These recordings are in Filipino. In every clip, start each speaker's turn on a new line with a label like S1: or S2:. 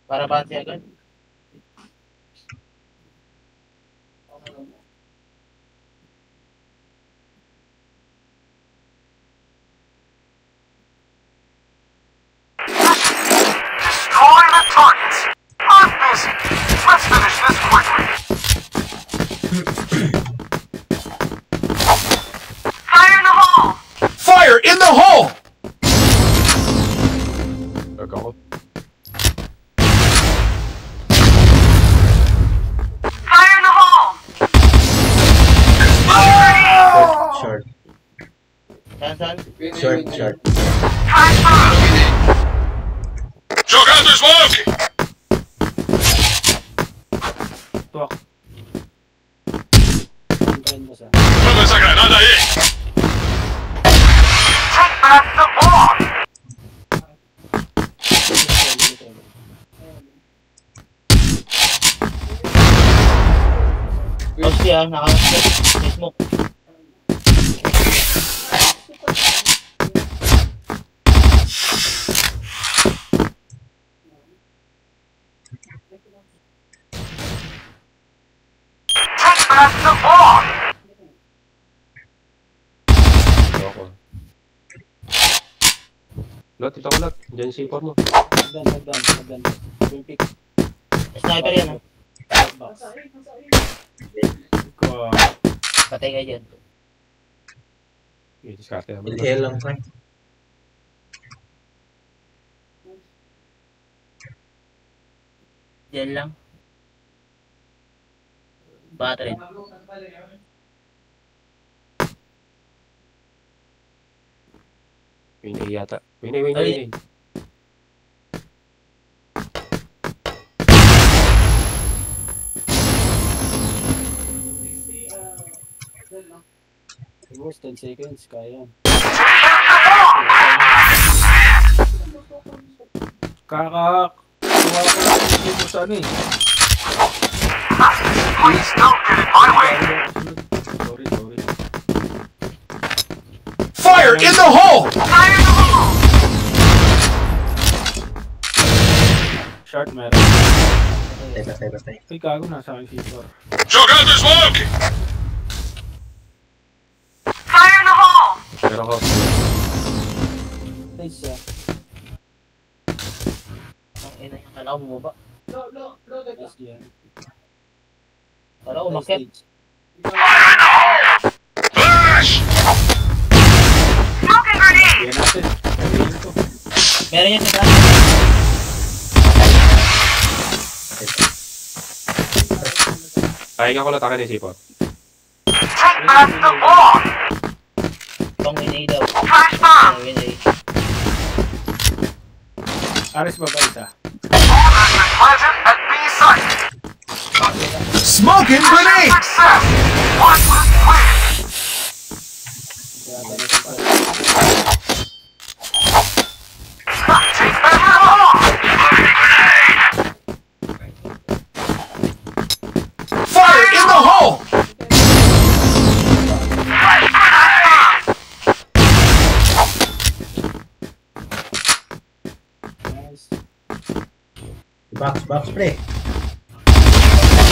S1: Para base agad.
S2: Destroy the targets! I'm busy! Let's finish this quickly! Fire in the hole!
S3: Fire in the hole!
S4: Ako.
S2: Fire in the hole!
S5: Short.
S1: Saan?
S5: Short.
S2: Try bomb!
S3: Jogando smoke!
S6: Tuwak. Hintayin mo sa.
S3: Toma esa granada aí!
S2: Take back the bomb!
S1: Tapos siya, naka-smoke.
S2: Take back the bomb!
S4: Ako. Lot, ito ko lot. Diyan yung C4 mo.
S6: Hagdan. Yung pick.
S1: Sniper yan, ha?
S6: Box.
S1: Patay ka dyan.
S4: I-discarte naman.
S5: LTL lang pa.
S1: Diyan lang. Battery.
S4: Winay yata. Winay.
S6: Reverse 10 seconds, kaya. Kuha ko dito sa ano eh.
S2: Please don't get in my way!
S6: Sorry.
S3: Fire in the hole!
S2: Fire in the hole!
S6: Short meron.
S5: Patay.
S6: Ay, gago nasa akin C4.
S3: Jogando smoke!
S2: Fire in the hole!
S4: Pero ako.
S6: Nice siya.
S1: Ang ina yung kala ko bumaba.
S6: Nice yan.
S1: Kala ko umakyat.
S3: Flash!
S2: Smoking grenade!
S6: Yan natin. Gagawin ko.
S1: Meron yan sa taas.
S4: Pahinga ko lang akin yung C4.
S2: Take back the bomb!
S1: Pang winay daw.
S2: Flash bomb!
S1: Pang winay.
S6: Aris baba isa.
S2: Orders been planted at B site!
S3: Smoking grenade!
S2: Success! Watchlist clear!
S6: Kaya tayo sa pa.
S2: Take back the hole!
S3: Fire in the hole!
S6: Nice.
S5: Box pre.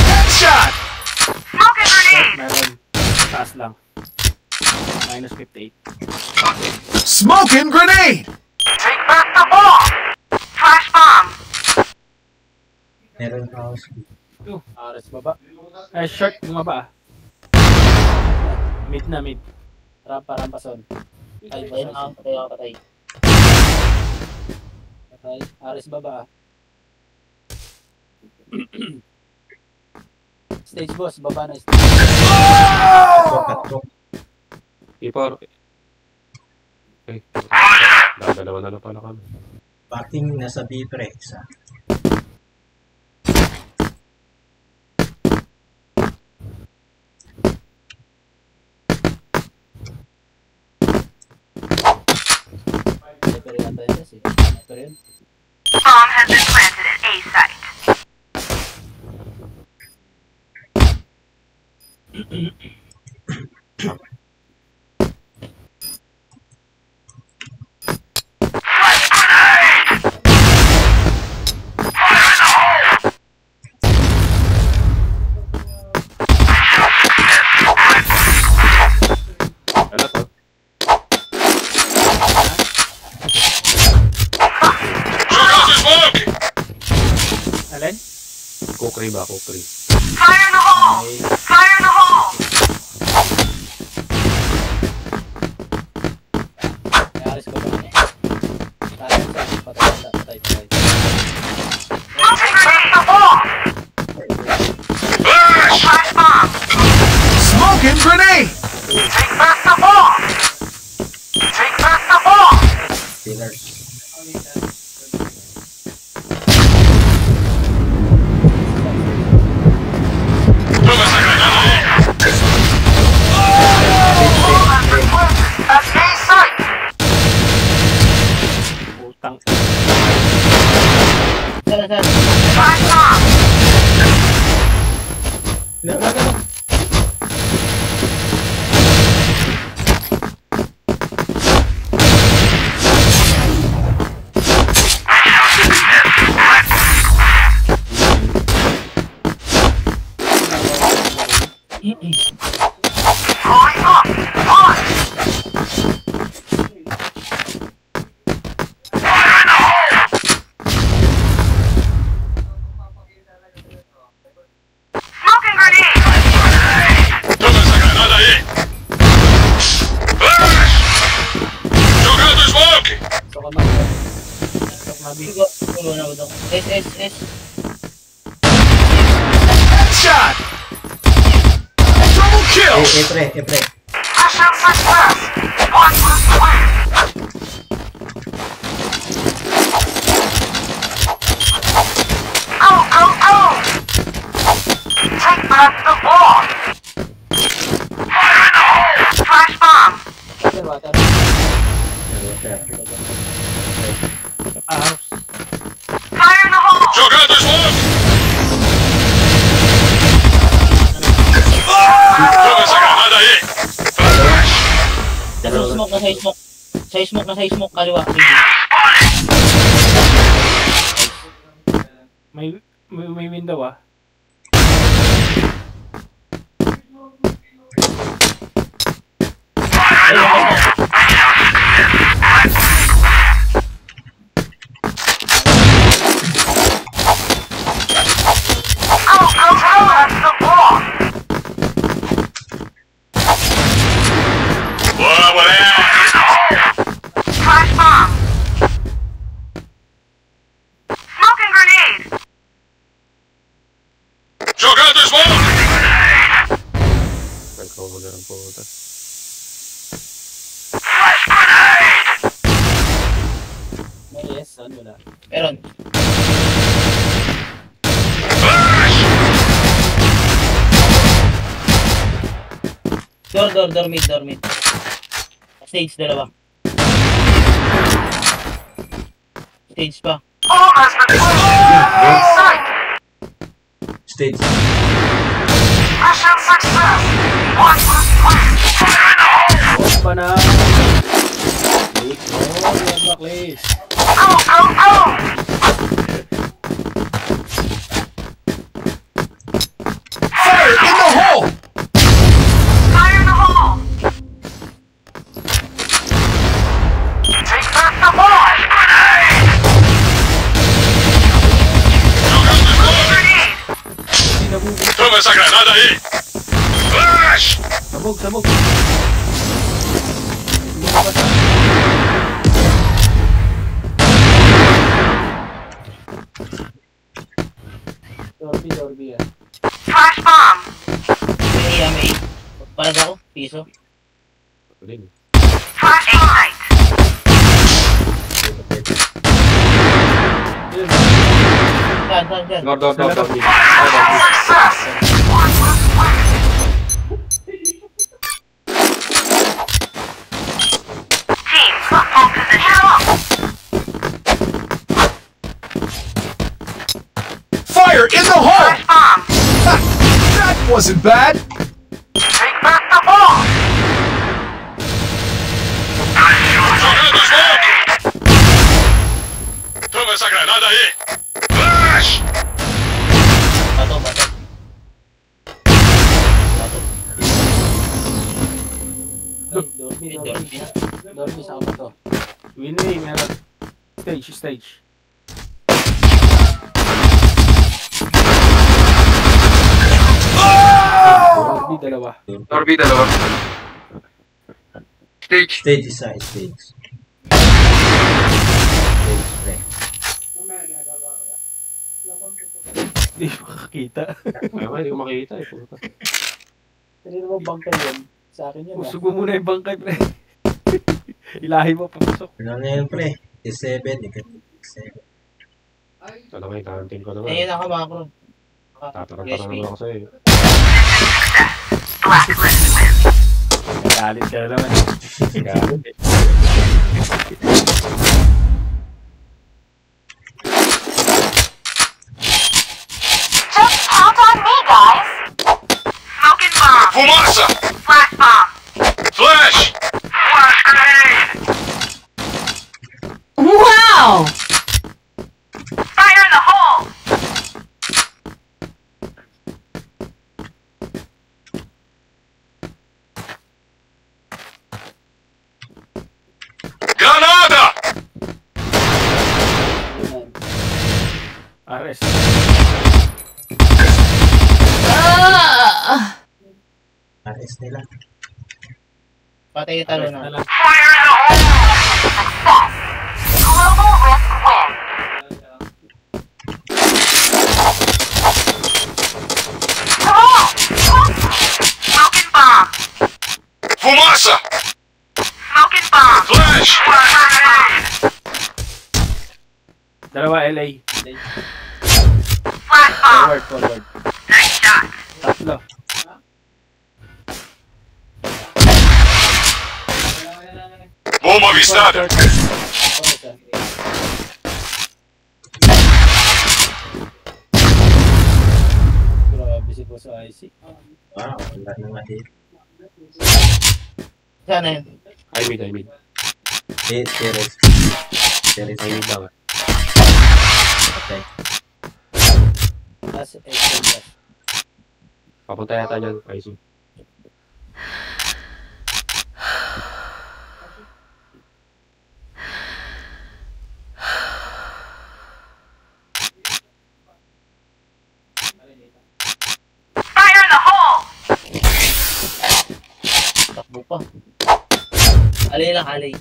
S3: Headshot!
S2: Smoking grenade!
S6: Meron. Taas lang. Minus 58.
S3: Smoking grenade!
S2: Take back the bomb! Flash bomb!
S5: Meron house.
S6: Aris baba. Ay, short bumaba ah. Mid. Rampason. Ay,
S1: Ayun
S6: basa.
S1: ako, patay.
S6: Patay. Aris baba ah. Stage boss, baba na stage.
S5: Katro.
S4: C4. Okay. Dalawa na lang pala kami.
S5: Parking nasa B pre. Isa.
S6: Sniper yata yun kasi. Sniper yun.
S2: Bomb has been planted at A site. Flash grenade!
S4: Kukri ba? Kukri.
S2: Fire in the hole! Fire in the hole!
S1: Aris ko ba? Patay.
S2: Take back the ball!
S3: Flash!
S2: Flash bomb!
S3: Smoking grenade!
S2: Take back the ball! Take back the ball!
S5: Pillars.
S3: Toma esa granada ahí.
S2: Ball has been planted at A site!
S6: Putang.
S1: Saan?
S2: Flash bomb! Throwing up! Launch! Smoking grenade!
S3: Toma esa granada ahí. Flash! Jogando smoke!
S6: Gusto ko mag-mabi.
S1: Pulo na ba ito? S.
S3: Headshot! Double kill!
S5: Pre.
S2: Mission success! Watch this win! Go! Take back the ball! Fire in the hole! Flash bomb!
S1: Water.
S6: House.
S2: Fire in the hole!
S3: Jogando smoke! Toma esa granada ahí. Flash!
S1: Sa smoke, kaliwa.
S6: May window ah.
S2: Go! That's the ball! Flash bomb! Smoking grenade!
S3: Jogando smoke!
S4: Nagkawala ng puta.
S2: Flash grenade!
S1: Yes, ano na. Meron.
S3: Flash!
S1: Door mid. Stage, dalawa. Stage pa.
S2: All has been planted! A site!
S5: Stage.
S2: Mission success! Watch this win! Fire in the hole!
S6: Off pa na. Wait. Yan blacklist.
S2: Go!
S3: Fire in the hole!
S2: Fire in the hole! Take back the ball! Grenade!
S3: Jogando smoke!
S2: Grenade!
S3: Toma esa granada ahí. Flash!
S6: Sabog. Dorby yan.
S2: Flash bomb!
S1: May. Palag ako, piso.
S4: Galing.
S2: Flash light!
S1: Saan?
S4: Door.
S2: Success! Watch this win! Team, football position up!
S3: Fire in the hole!
S2: Flash bomb!
S3: Ha! That wasn't bad!
S2: Take back the ball!
S3: Jogando smoke! Toma esa granada ahí. Flash!
S1: Bato. Dorby sa ako to.
S6: Winway, meron. Stage. Torby, dalawa.
S2: Torby, dalawa. Stage.
S5: Stage isa, stage. Stage, pre.
S6: Hindi makakita.
S4: Ay, hindi ko makita eh. Puta.
S1: Hindi naman bangkay yan. Sa akin yan.
S6: Usog mo muna yung bangkay, pre. Ilahi mo, papasok.
S5: Ano na yun, pre? S7, negative 7.
S4: Talaga yung kantin ko naman.
S1: Ayun ako mga kron.
S4: Tatarang-tarang naman ako sa'yo.
S6: Galit ka na naman.
S4: Galit eh.
S2: Just count on me, guys. Smoking bomb.
S3: Fumaça!
S2: Flash bomb.
S3: Flash!
S2: Flash grenade.
S7: Wow!
S2: Fire in the hole.
S3: Granada!
S6: Ares.
S5: RS nila.
S1: Patay yung talo na.
S2: Fire in the hole. Success. Global risk win. Come on. Smoking bomb.
S3: Fumaça!
S2: Smoking bomb.
S3: Flash!
S2: Flash grenade.
S6: Dalawa, LA.
S2: Flash bomb.
S1: Forward.
S2: Nice shot.
S6: Tatlo.
S3: Bomba avistada!
S1: Grabe si Boss IC.
S5: Wow, wala nang ma-hit.
S1: Sana yun.
S4: I mid.
S5: Hit, Teres. Teres,
S4: I mid lang ah.
S5: okay.
S1: Last extra.
S4: Papunta yata dyan, IC.
S2: Fire in the hole.
S1: Takbo pa. Alay lang, alay.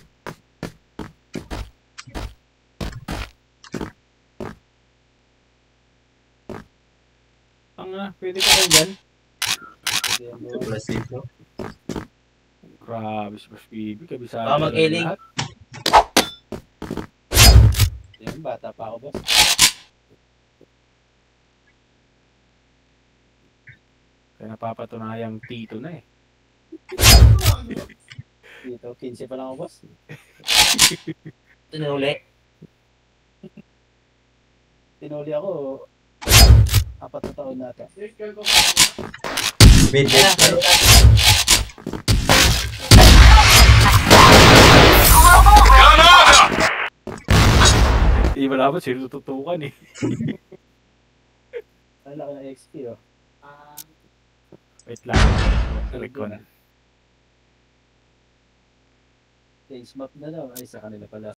S6: Pwede ka lang dyan.
S5: Super safe, no?
S6: Grabe si Boss PB. Kabisado
S1: Baka
S6: na
S1: mag-LA.
S6: lahat.
S1: Yan, bata pa ako, boss.
S6: Kaya napapatunayang tito na eh.
S1: Dito, 15 pa lang ako, boss. Tinuli. Tinuli ako. 4 na taon na ata.
S5: Mid,
S1: Kaya,
S5: pre.
S3: Granada!
S6: Hindi mo naman sino tututukan eh.
S1: ang laki ng XP, oh.
S6: Wait lang. Recon.
S1: Change map na daw. Ay, sa kanila pala.